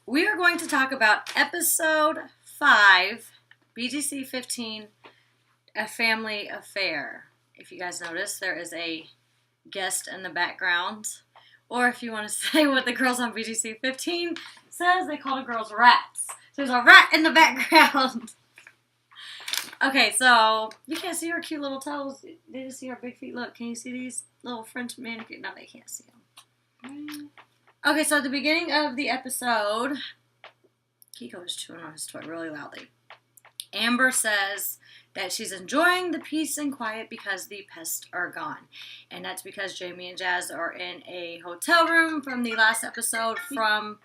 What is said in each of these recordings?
We are going to talk about episode 5, BGC 15, A Family Affair. If you guys notice, there is a guest in the background. Or if you want to say what the girls on BGC 15 says, they call the girls rats. So there's a rat in the background. Okay, so you can't see her cute little toes. They just see her big feet. Look, can you see these little French manicure? No, they can't see them. Okay, so at the beginning of the episode, Kiko is chewing on his toy really loudly. Amber says that she's enjoying the peace and quiet because the pests are gone. And that's because Jamie and Jazz are in a hotel room from the last episode from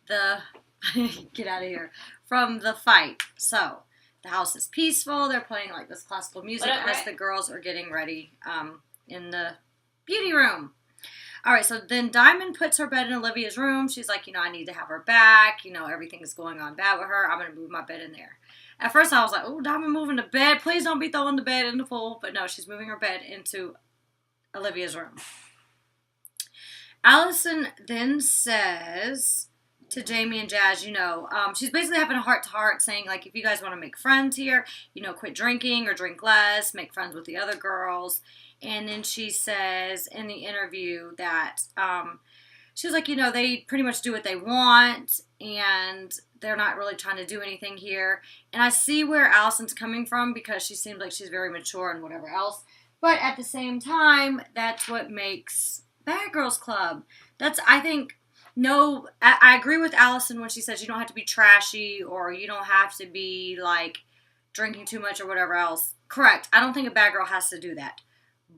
the... get out of here. From the fight. So, the house is peaceful. They're playing like this classical music as the girls are getting ready in the beauty room. All right, so then Diamond puts her bed in Olivia's room. She's like, I need to have her back. Everything's going on bad with her. I'm going to move my bed in there. At first, I was like, oh, Diamond moving the bed. Please don't be throwing the bed in the pool. But no, she's moving her bed into Olivia's room. Allison then says to Jamie and Jazz, she's basically having a heart-to-heart saying, like, if you guys want to make friends here, quit drinking or drink less, make friends with the other girls. And then she says in the interview that she was like, they pretty much do what they want and they're not really trying to do anything here. And I see where Allison's coming from because she seems like she's very mature and whatever else. But at the same time, that's what makes Bad Girls Club. I agree with Allison when she says you don't have to be trashy or you don't have to be like drinking too much or whatever else. Correct. I don't think a bad girl has to do that.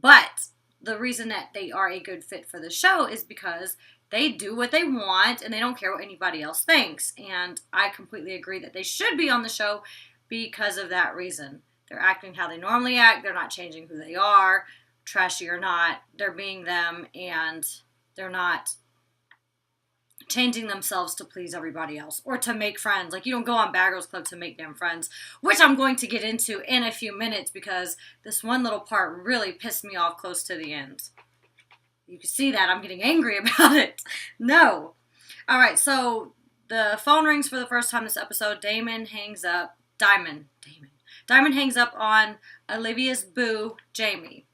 But the reason that they are a good fit for the show is because they do what they want and they don't care what anybody else thinks. And I completely agree that they should be on the show because of that reason. They're acting how they normally act. They're not changing who they are, trashy or not. They're being them and they're not changing themselves to please everybody else or to make friends. Like, you don't go on Bad Girls Club to make them friends, which I'm going to get into in a few minutes because this one little part really pissed me off close to the end. You can see that I'm getting angry about it. No. All right, so the phone rings for the first time this episode. Diamond hangs up on Olivia's boo, Jamie.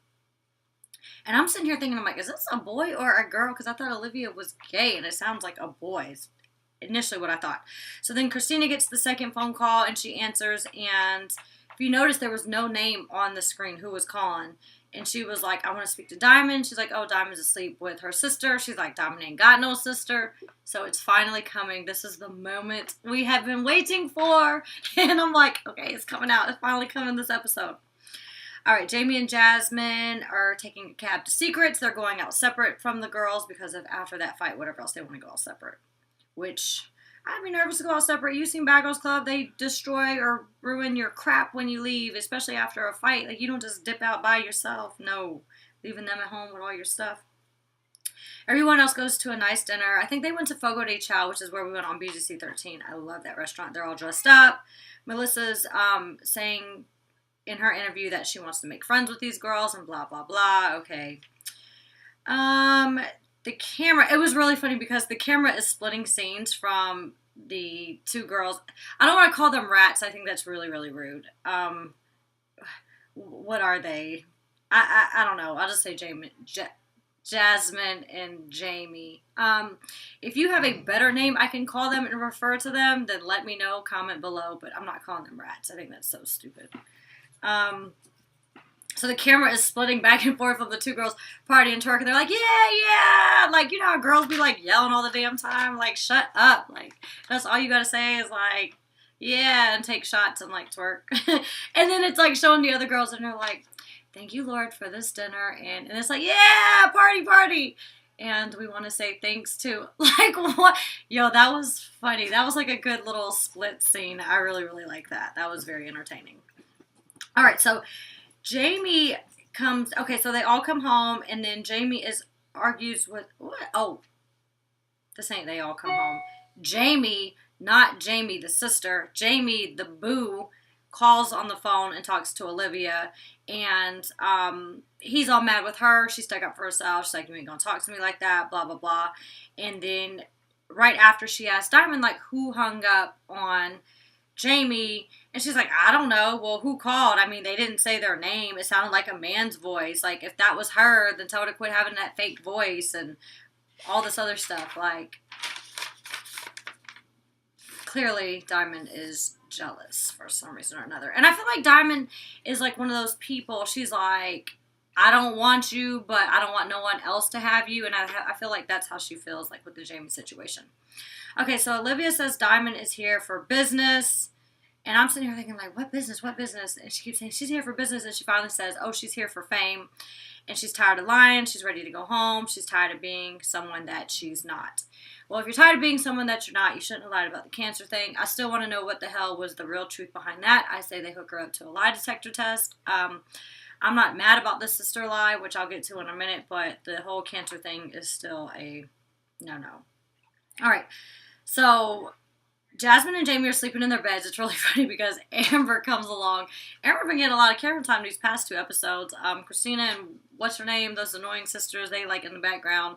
And I'm sitting here thinking, I'm like, is this a boy or a girl? Because I thought Olivia was gay, and it sounds like a boy. It's initially what I thought. So then Christina gets the second phone call, and she answers. And if you notice, there was no name on the screen who was calling. And she was like, I want to speak to Diamond. She's like, oh, Diamond's asleep with her sister. She's like, Diamond ain't got no sister. So it's finally coming. This is the moment we have been waiting for. And I'm like, okay, it's coming out. It's finally coming this episode. All right, Jamie and Jasmine are taking a cab to Secrets. They're going out separate from the girls because of after that fight, whatever else, they want to go out separate. Which, I'd be nervous to go out separate. You've seen Bad Girls Club. They destroy or ruin your crap when you leave, especially after a fight. Like, you don't just dip out by yourself. No, leaving them at home with all your stuff. Everyone else goes to a nice dinner. I think they went to Fogo de Chao, which is where we went on BGC 13. I love that restaurant. They're all dressed up. Melissa's saying in her interview that she wants to make friends with these girls and blah, blah, blah. Okay. The camera, it was really funny because the camera is splitting scenes from the two girls. I don't want to call them rats. I think that's really, really rude. What are they? I don't know. I'll just say Jasmine and Jamie. If you have a better name I can call them and refer to them, then let me know, comment below, but I'm not calling them rats. I think that's so stupid. So the camera is splitting back and forth of the two girls partying and twerking. They're like, yeah. Like, how girls be like yelling all the damn time? Like, shut up. Like, that's all you gotta say is like, yeah, and take shots and like twerk. And then it's like showing the other girls and they're like, thank you, Lord, for this dinner. And it's like, yeah, party. And we want to say thanks to, like, what? Yo, that was funny. That was like a good little split scene. I really, really like that. That was very entertaining. All right, so Jamie comes, okay, so they all come home, and then Jamie argues with, what? Oh, this ain't they all come home. Jamie, not Jamie the sister, Jamie the boo, calls on the phone and talks to Olivia, and he's all mad with her. She stuck up for herself. She's like, you ain't gonna talk to me like that, blah, blah, blah. And then right after she asked Diamond, like, who hung up on Jamie, and she's like, I don't know. Well, who called? I mean, they didn't say their name. It sounded like a man's voice. Like, if that was her, then tell her to quit having that fake voice and all this other stuff. Like, clearly Diamond is jealous for some reason or another. And I feel like Diamond is like one of those people. She's like, I don't want you, but I don't want no one else to have you. And I feel like that's how she feels, like, with the Jamie situation. Okay, so Olivia says Diamond is here for business. And I'm sitting here thinking, like, what business? What business? And she keeps saying she's here for business. And she finally says, oh, she's here for fame. And she's tired of lying. She's ready to go home. She's tired of being someone that she's not. Well, if you're tired of being someone that you're not, you shouldn't have lied about the cancer thing. I still want to know what the hell was the real truth behind that. I say they hook her up to a lie detector test. I'm not mad about the sister lie, which I'll get to in a minute, but the whole cancer thing is still a no-no. All right, so Jasmine and Jamie are sleeping in their beds. It's really funny because Amber comes along. Amber's been getting a lot of camera time these past 2 episodes. Christina and what's her name, those annoying sisters, they like in the background.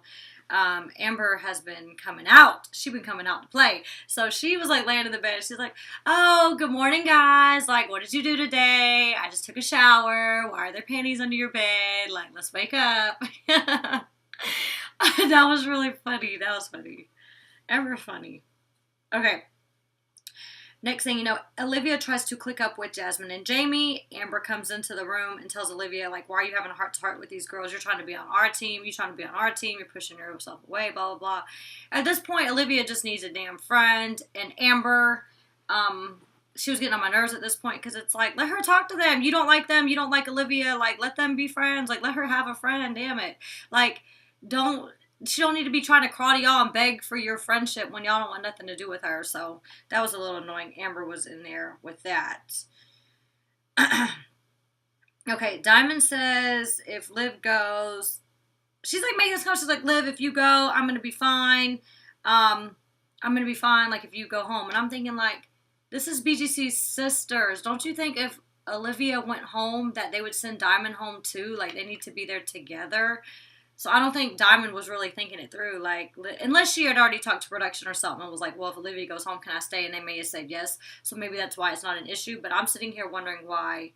Amber has been coming out. She's been coming out to play. So she was like laying in the bed. She's like, oh, good morning, guys. Like, what did you do today? I just took a shower. Why are there panties under your bed? Like, let's wake up. That was really funny. That was funny. Amber's funny. Okay. Next thing you know, Olivia tries to click up with Jasmine and Jamie. Amber comes into the room and tells Olivia, like, why are you having a heart-to-heart with these girls? You're trying to be on our team. You're trying to be on our team. You're pushing yourself away, blah, blah, blah. At this point, Olivia just needs a damn friend. And Amber, she was getting on my nerves at this point because it's like, let her talk to them. You don't like them. You don't like Olivia. Like, let them be friends. Like, let her have a friend. Damn it. Like, she don't need to be trying to crawl to y'all and beg for your friendship when y'all don't want nothing to do with her. So that was a little annoying. Amber was in there with that. Okay, Diamond says if Liv goes, she's like making this comment. She's like, Liv, if you go, I'm going to be fine. I'm going to be fine, like, if you go home. And I'm thinking, like, this is BGC's sisters. Don't you think if Olivia went home that they would send Diamond home too? Like, they need to be there together. So I don't think Diamond was really thinking it through, like, unless she had already talked to production or something and was like, well, if Olivia goes home, can I stay? And they may have said yes. So maybe that's why it's not an issue. But I'm sitting here wondering why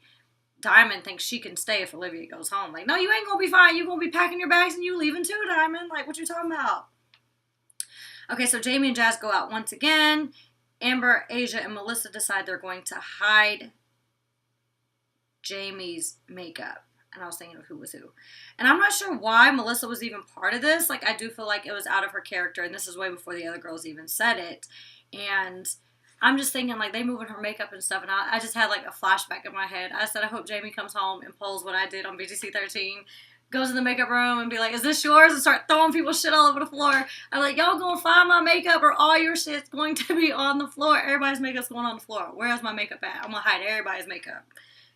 Diamond thinks she can stay if Olivia goes home. Like, no, you ain't going to be fine. You're going to be packing your bags and you leaving too, Diamond. Like, what you talking about? Okay, so Jamie and Jazz go out once again. Amber, Asia, and Melissa decide they're going to hide Jamie's makeup. And I was thinking of who was who. And I'm not sure why Melissa was even part of this. Like, I do feel like it was out of her character. And this is way before the other girls even said it. And I'm just thinking, like, they moving her makeup and stuff. And I just had, like, a flashback in my head. I said, I hope Jamie comes home and pulls what I did on BGC 13. Goes in the makeup room and be like, is this yours? And start throwing people's shit all over the floor. I'm like, y'all gonna find my makeup or all your shit's going to be on the floor. Everybody's makeup's going on the floor. Where's my makeup at? I'm gonna hide everybody's makeup.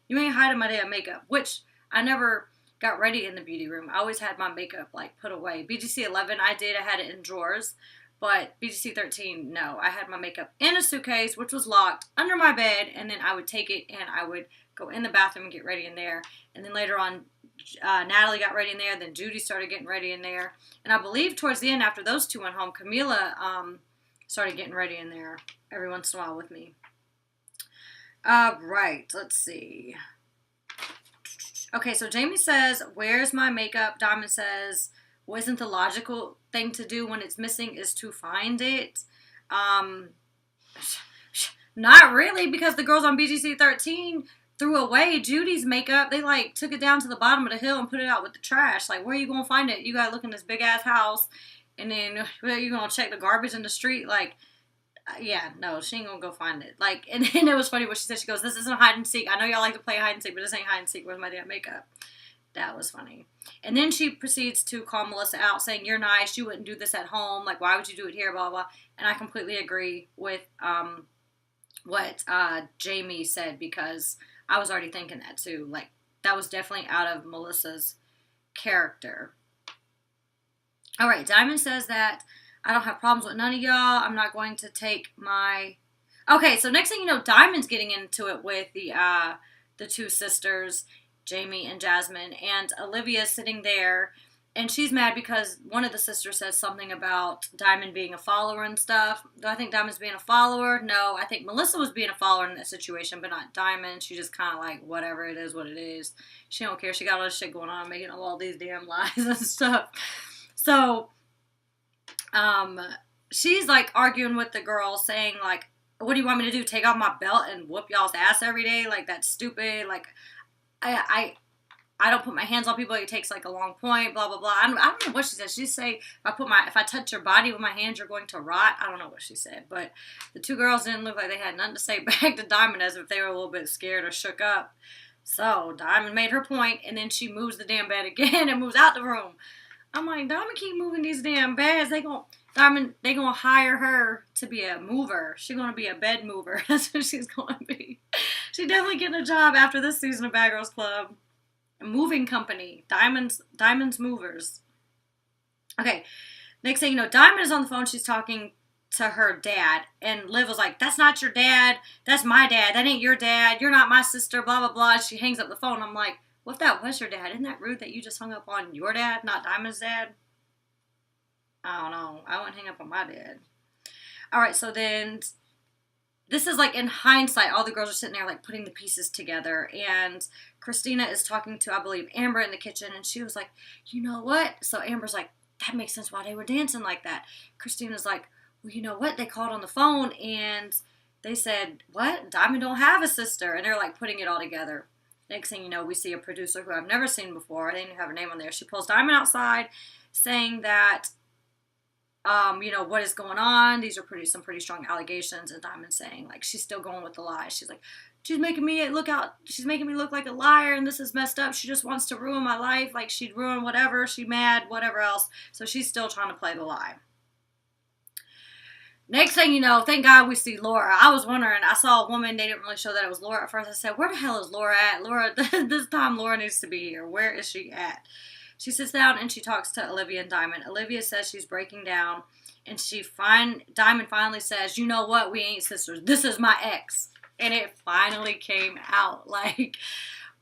You ain't hiding my damn makeup. Which I never got ready in the beauty room. I always had my makeup, like, put away. BGC 11, I had it in drawers. But BGC 13, no. I had my makeup in a suitcase, which was locked, under my bed. And then I would take it and I would go in the bathroom and get ready in there. And then later on, Natalie got ready in there. Then Judy started getting ready in there. And I believe towards the end, after those two went home, Camila started getting ready in there every once in a while with me. Right. Let's see. Okay, so Jamie says, where's my makeup? Diamond says, well, isn't the logical thing to do when it's missing is to find it? Not really, because the girls on BGC 13 threw away Judy's makeup. They, like, took it down to the bottom of the hill and put it out with the trash. Like, where are you going to find it? You got to look in this big-ass house, and then where are you going to check the garbage in the street? Like, yeah, no, she ain't gonna go find it. Like, and it was funny what she said. She goes, this isn't hide and seek. I know y'all like to play hide and seek, but this ain't hide and seek. Where's my damn makeup? That was funny. And then she proceeds to call Melissa out, saying, you're nice. You wouldn't do this at home. Like, why would you do it here? Blah, blah. And I completely agree with what Jamie said, because I was already thinking that too. Like, that was definitely out of Melissa's character. All right, Diamond says that I don't have problems with none of y'all. I'm not going to take my... Okay, so next thing you know, Diamond's getting into it with the two sisters, Jamie and Jasmine, and Olivia's sitting there, And she's mad because one of the sisters says something about Diamond being a follower and stuff. Do I think Diamond's being a follower? No, I think Melissa was being a follower in that situation, but not Diamond. She just kind of like, whatever, it is what it is. She don't care. She got all this shit going on, making up all these damn lies and stuff. So, she's like arguing with the girls, saying like, what do you want me to do? Take off my belt and whoop y'all's ass every day? Like, that's stupid. Like, I don't put my hands on people. It takes like a long point. Blah blah blah. I don't know what she said. She say if I touch your body with my hands, you're going to rot. I don't know what she said. But the two girls didn't look like they had nothing to say back to Diamond, as if they were a little bit scared or shook up. So Diamond made her point, and then she moves the damn bed again and moves out the room. I'm like, Diamond keep moving these damn beds. They gonna hire her to be a mover. She's gonna be a bed mover. That's what she's gonna be. She's definitely getting a job after this season of Bad Girls Club. Moving company, Diamond's Movers. Okay, next thing you know, Diamond is on the phone. She's talking to her dad, and Liv was like, "That's not your dad. That's my dad. That ain't your dad. You're not my sister." Blah blah blah. She hangs up the phone. I'm like, "What if that was your dad? Isn't that rude that you just hung up on your dad, not Diamond's dad?" I don't know. I wouldn't hang up on my dad. All right, so then. This is like in hindsight, all the girls are sitting there like putting the pieces together, and Christina is talking to, I believe, Amber in the kitchen, and she was like, you know what? So Amber's like, that makes sense why they were dancing like that. Christina's like, well, you know what? They called on the phone and they said, what? Diamond don't have a sister, and they're like putting it all together. Next thing you know, we see a producer who I've never seen before. They didn't have her name on there. She pulls Diamond outside, saying that, what is going on? These are some pretty strong allegations. And Diamond saying, like, she's still going with the lie. She's like, she's making me look like a liar, and this is messed up. She just wants to ruin my life. Like, she'd ruin whatever. She mad, whatever else. So she's still trying to play the lie. Next thing you know, thank God we see Laura. I was wondering, I saw a woman, they didn't really show that it was Laura at first. I said, where the hell is Laura at? Laura, this time Laura needs to be here. Where is she at? She sits down and she talks to Olivia and Diamond. Olivia says she's breaking down, and Diamond finally says, you know what, we ain't sisters. This is my ex. And it finally came out. Like,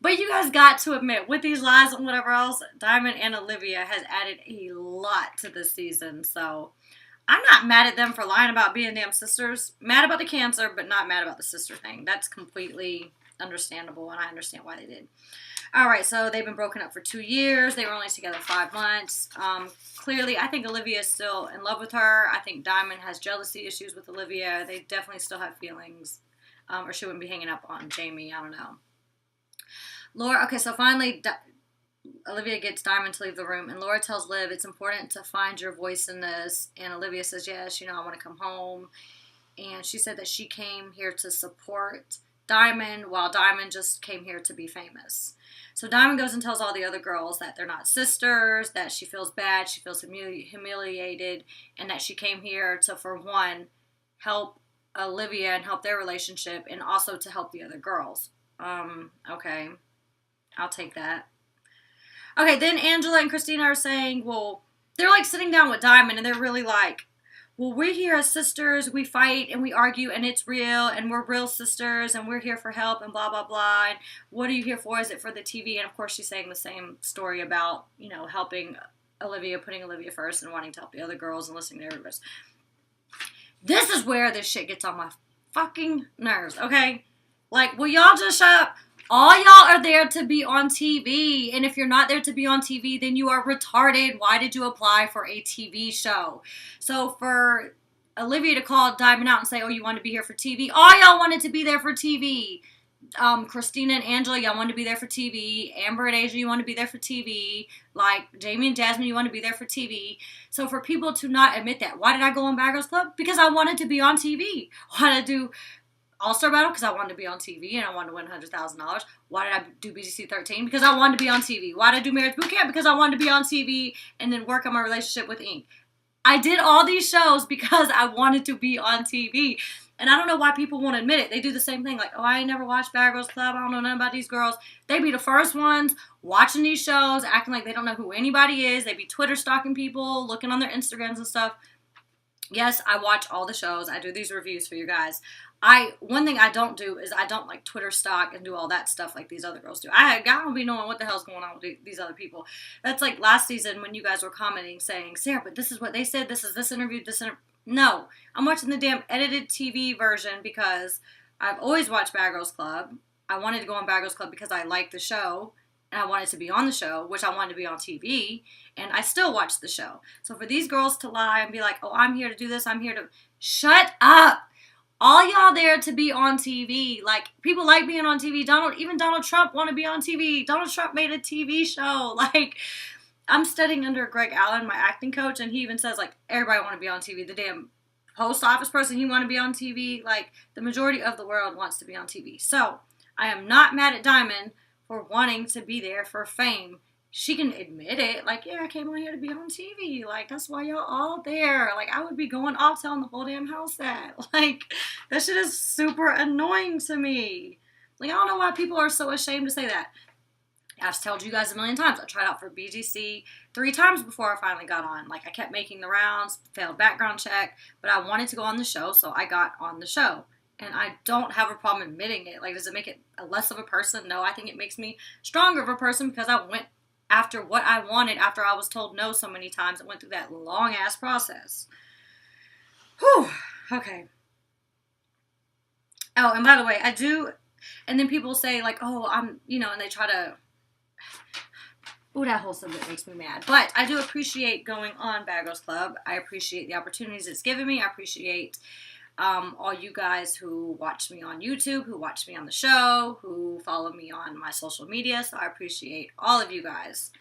but you guys got to admit, with these lies and whatever else, Diamond and Olivia has added a lot to this season. So I'm not mad at them for lying about being damn sisters. Mad about the cancer, but not mad about the sister thing. That's completely understandable, and I understand why they did. All right, so they've been broken up for 2 years. They were only together 5 months. Clearly, I think Olivia is still in love with her. I think Diamond has jealousy issues with Olivia. They definitely still have feelings, or she wouldn't be hanging up on Jamie. I don't know. Laura, okay, so finally, Olivia gets Diamond to leave the room, and Laura tells Liv it's important to find your voice in this. And Olivia says, yes, I want to come home. And she said that she came here to support Diamond, while Diamond just came here to be famous. So Diamond goes and tells all the other girls that they're not sisters, that she feels bad, she feels humiliated, and that she came here to, for one, help Olivia and help their relationship, and also to help the other girls. Okay. I'll take that. Okay, then Angela and Christina are saying, well, they're like sitting down with Diamond, and they're really like, well, we're here as sisters, we fight and we argue and it's real and we're real sisters and we're here for help and blah, blah, blah. And what are you here for? Is it for the TV? And of course she's saying the same story about, helping Olivia, putting Olivia first and wanting to help the other girls and listening to everybody. This is where this shit gets on my fucking nerves, okay? Like, will y'all just shut up? All y'all are there to be on TV, and if you're not there to be on TV, then you are retarded. Why did you apply for a TV show? So for Olivia to call Diamond out and say, oh, you want to be here for TV? All y'all wanted to be there for TV. Christina and Angela, y'all wanted to be there for TV. Amber and Asia, you want to be there for TV. Like, Jamie and Jasmine, you want to be there for TV. So for people to not admit that, why did I go on Bad Girls Club? Because I wanted to be on TV. Why did I do All-Star Battle? Because I wanted to be on TV and I wanted to win $100,000. Why did I do BGC 13? Because I wanted to be on TV. Why did I do Marriage Boot Camp? Because I wanted to be on TV and then work on my relationship with Ink. I did all these shows because I wanted to be on TV. And I don't know why people won't admit it. They do the same thing. Like, oh, I ain't never watched Bad Girls Club. I don't know nothing about these girls. They be the first ones watching these shows, acting like they don't know who anybody is. They be Twitter stalking people, looking on their Instagrams and stuff. Yes, I watch all the shows. I do these reviews for you guys. One thing I don't do is I don't like Twitter stalk and do all that stuff like these other girls do. I don't be knowing what the hell's going on with these other people. That's like last season when you guys were commenting saying, Sarah, but this is what they said. This is this interview. No, I'm watching the damn edited TV version because I've always watched Bad Girls Club. I wanted to go on Bad Girls Club because I like the show and I wanted to be on the show, which I wanted to be on TV, and I still watch the show. So for these girls to lie and be like, oh, I'm here to do this, I'm here to... Shut up! All y'all there to be on TV. Like, people like being on TV. Even Donald Trump want to be on TV. Donald Trump made a TV show. Like, I'm studying under Greg Allen, my acting coach, and he even says, like, everybody want to be on TV. The damn post office person, he want to be on TV. Like, the majority of the world wants to be on TV. So, I am not mad at Diamond for wanting to be there for fame. She can admit it. Like, yeah, I came on here to be on TV. Like, that's why y'all all there. Like, I would be going off telling the whole damn house that. Like, that shit is super annoying to me. Like, I don't know why people are so ashamed to say that. I've told you guys a million times. I tried out for BGC 3 times before I finally got on. Like, I kept making the rounds, failed background check, but I wanted to go on the show, so I got on the show. And I don't have a problem admitting it. Like, does it make it less of a person? No, I think it makes me stronger of a person because I went after what I wanted after I was told no so many times. I went through that long-ass process. Whew. Okay. Oh, and by the way, I do... And then people say, like, oh, I'm... You know, and they try to... Oh, that whole subject makes me mad. But I do appreciate going on Bad Girls Club. I appreciate the opportunities it's given me. I appreciate... all you guys who watch me on YouTube, who watch me on the show, who follow me on my social media. So I appreciate all of you guys.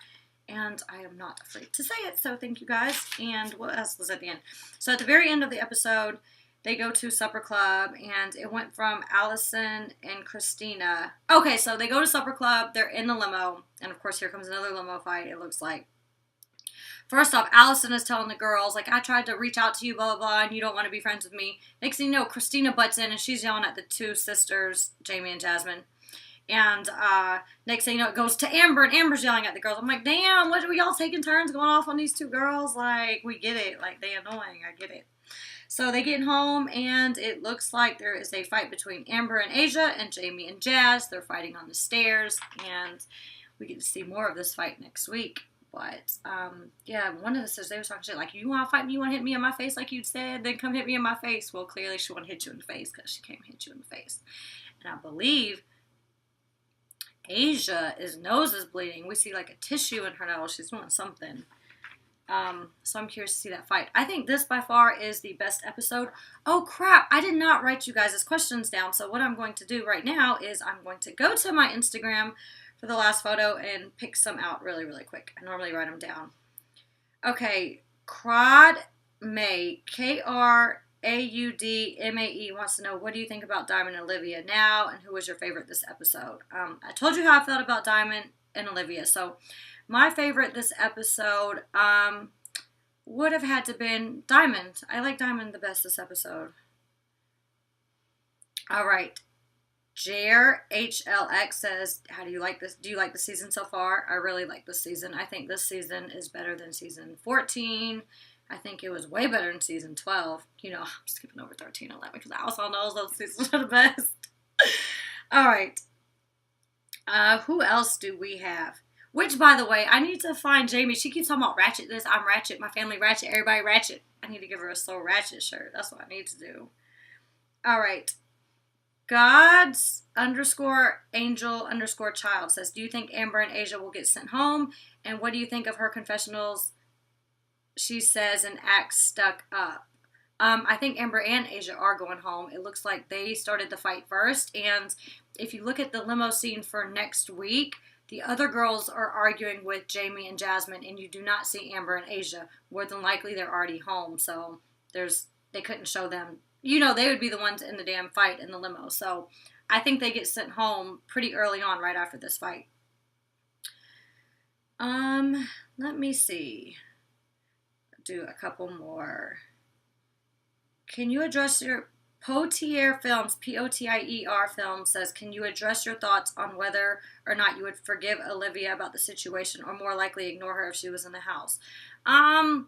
And I am not afraid to say it. So thank you guys. And what else was at the end? So at the very end of the episode, they go to Supper Club. And it went from Allison and Christina. Okay, so they go to Supper Club. They're in the limo. And of course, here comes another limo fight, it looks like. First off, Allison is telling the girls, like, I tried to reach out to you, blah, blah, blah, and you don't want to be friends with me. Next thing you know, Christina butts in, and she's yelling at the 2 sisters, Jamie and Jasmine. And next thing you know, it goes to Amber, and Amber's yelling at the girls. I'm like, damn, what are we all taking turns going off on these 2 girls? Like, we get it. Like, they annoying. I get it. So they get home, and it looks like there is a fight between Amber and Asia and Jamie and Jazz. They're fighting on the stairs, and we get to see more of this fight next week. But, yeah, one of the sisters, they were talking shit, like, you want to fight me, you want to hit me in my face like you said, then come hit me in my face. Well, clearly she want to hit you in the face because she can't hit you in the face. And I believe Asia's nose is bleeding. We see, like, a tissue in her nose. She's doing something. So I'm curious to see that fight. I think this, by far, is the best episode. Oh, crap. I did not write you guys' questions down. So what I'm going to do right now is I'm going to go to my Instagram for the last photo and pick some out really, really quick. I normally write them down. Okay, Crad May, Kraudmae wants to know, what do you think about Diamond and Olivia now, and who was your favorite this episode? I told you how I felt about Diamond and Olivia. So my favorite this episode would have had to been Diamond. I like Diamond the best this episode. All right. Jer HLX says, how do you like this? Do you like the season so far? I really like this season. I think this season is better than season 14. I think it was way better than season 12. You know, I'm skipping over 13 and 11 because I also know those seasons are the best. All right. Who else do we have? Which, by the way, I need to find Jamie. She keeps talking about Ratchet this. I'm Ratchet. My family Ratchet. Everybody Ratchet. I need to give her a So Ratchet shirt. That's what I need to do. All right. Gods _angel _child says, do you think Amber and Asia will get sent home? And what do you think of her confessionals? She says and acts stuck up. I think Amber and Asia are going home. It looks like they started the fight first. And if you look at the limo scene for next week, the other girls are arguing with Jamie and Jasmine, and you do not see Amber and Asia. More than likely, they're already home. So they couldn't show them. You know, they would be the ones in the damn fight in the limo. So I think they get sent home pretty early on, right after this fight. Let me see. Do a couple more. Can you address your Potier Films, Potier Films says, can you address your thoughts on whether or not you would forgive Olivia about the situation or more likely ignore her if she was in the house? I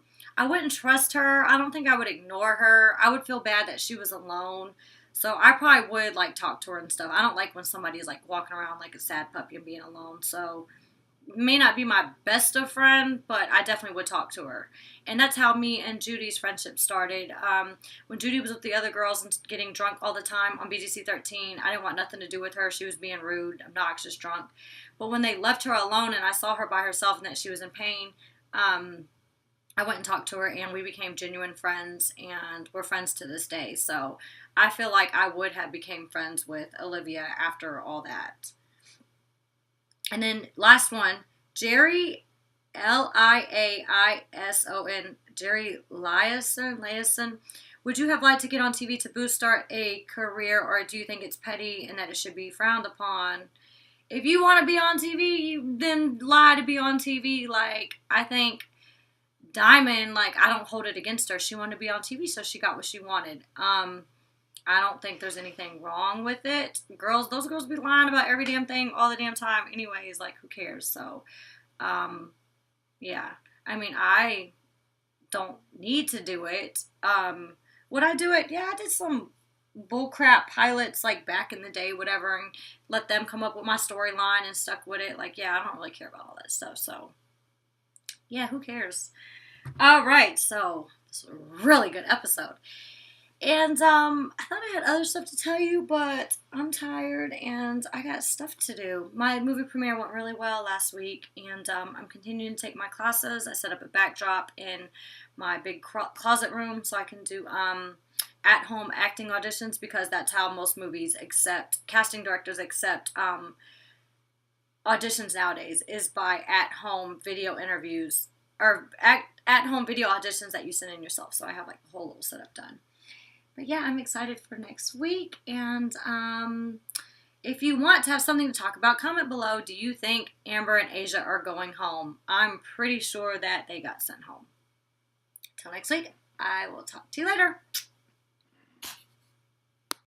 wouldn't trust her. I don't think I would ignore her. I would feel bad that she was alone. So I probably would like talk to her and stuff. I don't like when somebody's like walking around like a sad puppy and being alone. So may not be my best of friend, but I definitely would talk to her. And that's how me and Judy's friendship started. When Judy was with the other girls and getting drunk all the time on BGC 13, I didn't want nothing to do with her. She was being rude, obnoxious, drunk. But when they left her alone and I saw her by herself and that she was in pain, I went and talked to her and we became genuine friends and we're friends to this day. So I feel like I would have became friends with Olivia after all that. And then last one, Jerry Liaison, Jerry Liaison. Would you have liked to get on TV to boost start a career, or do you think it's petty and that it should be frowned upon? If you want to be on TV, then lie to be on TV. Like, I think Diamond, like, I don't hold it against her. She wanted to be on TV, so she got what she wanted. I don't think there's anything wrong with it. Those girls be lying about every damn thing all the damn time anyways. Like, who cares? So, yeah. I mean, I don't need to do it. Would I do it? Yeah, I did some bullcrap pilots, like, back in the day, whatever, and let them come up with my storyline and stuck with it. Like, yeah, I don't really care about all that stuff. So, yeah, who cares? All right, so this was a really good episode. And I thought I had other stuff to tell you, but I'm tired and I got stuff to do. My movie premiere went really well last week, and I'm continuing to take my classes. I set up a backdrop in my big closet room so I can do at-home acting auditions, because that's how most movies casting directors accept auditions nowadays, is by at-home video interviews, or at-home video auditions that you send in yourself. So I have like the whole little setup done. But yeah, I'm excited for next week. And if you want to have something to talk about, comment below. Do you think Amber and Asia are going home? I'm pretty sure that they got sent home. Till next week, I will talk to you later.